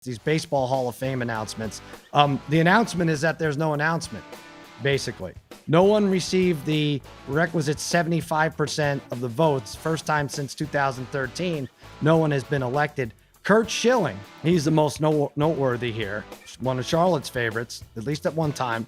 these baseball Hall of Fame announcements. The announcement is that there's no announcement, basically. No one received the requisite 75% of the votes. First time since 2013, no one has been elected. Curt Schilling, he's the most noteworthy here. One of Charlotte's favorites, at least at one time.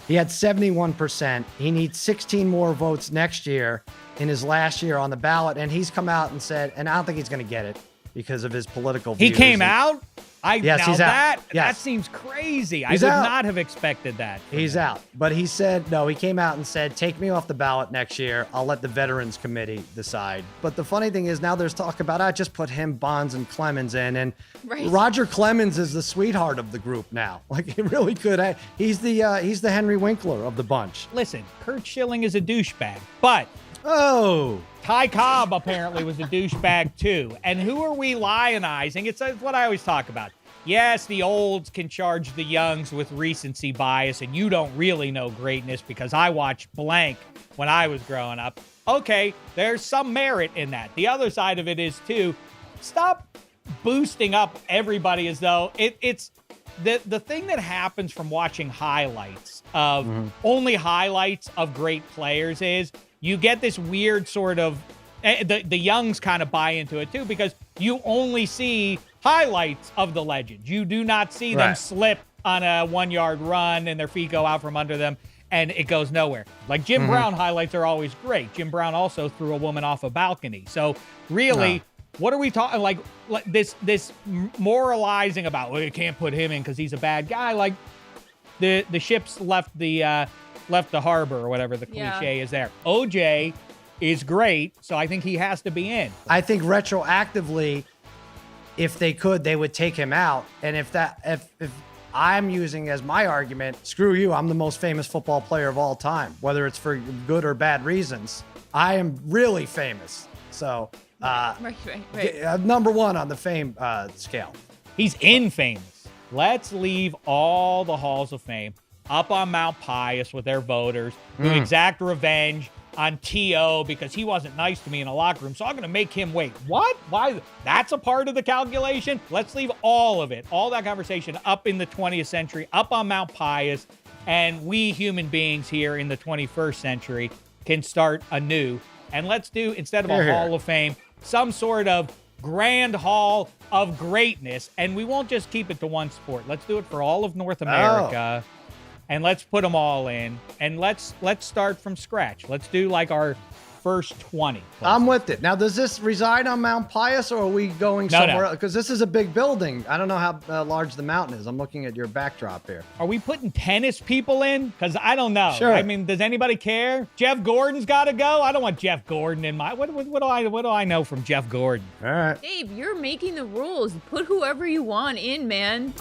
He had 71%. He needs 16 more votes next year in his last year on the ballot. And he's come out and said, and I don't think he's going to get it because of his political views. He came out? Yes, he's out. That seems crazy. He's I would out. not have expected that. He's out. But he said, no, he came out and said, take me off the ballot next year. I'll let the Veterans Committee decide. But the funny thing is now there's talk about, I just put him, Bonds, and Clemens in. And Roger Clemens is the sweetheart of the group now. Like, he really could. He's the Henry Winkler of the bunch. Listen, Curt Schilling is a douchebag, but Ty Cobb apparently was a douchebag too. And who are we lionizing? It's what I always talk about. Yes, the olds can charge the youngs with recency bias, and you don't really know greatness because I watched blank when I was growing up. Okay, there's some merit in that. The other side of it is too, stop boosting up everybody as though it's the thing that happens from watching highlights of only highlights of great players is you get this weird sort of the youngs kind of buy into it too because you only see highlights of the legends. You do not see them slip on a 1-yard run and their feet go out from under them and it goes nowhere. Like Jim Brown highlights are always great. Jim Brown also threw a woman off a balcony. So really, what are we talking like this moralizing about, well, you can't put him in because he's a bad guy. Like the ships left the harbor or whatever the cliche is there. OJ is great, so I think he has to be in. I think retroactively, if they could, they would take him out. And if I'm using as my argument, screw you, I'm the most famous football player of all time, whether it's for good or bad reasons. I am really famous. So number one on the fame scale. He's infamous. Let's leave all the halls of fame up on Mount Pius with their voters who exact revenge on T.O. because he wasn't nice to me in a locker room, so I'm going to make him wait. What? Why? That's a part of the calculation? Let's leave all of it, all that conversation up in the 20th century, up on Mount Pius, and we human beings here in the 21st century can start anew. And let's do, instead of a Hall of Fame, some sort of grand hall of greatness, and we won't just keep it to one sport. Let's do it for all of North America. And let's put them all in, and let's start from scratch. Let's do like our first 20. I'm with it. Now, does this reside on Mount Pius, or are we going somewhere else? Because this is a big building. I don't know how large the mountain is. I'm looking at your backdrop here. Are we putting tennis people in? Because I don't know. Sure. I mean, does anybody care? Jeff Gordon's got to go. I don't want Jeff Gordon in my. What do I know from Jeff Gordon? All right, Dave, you're making the rules. Put whoever you want in, man.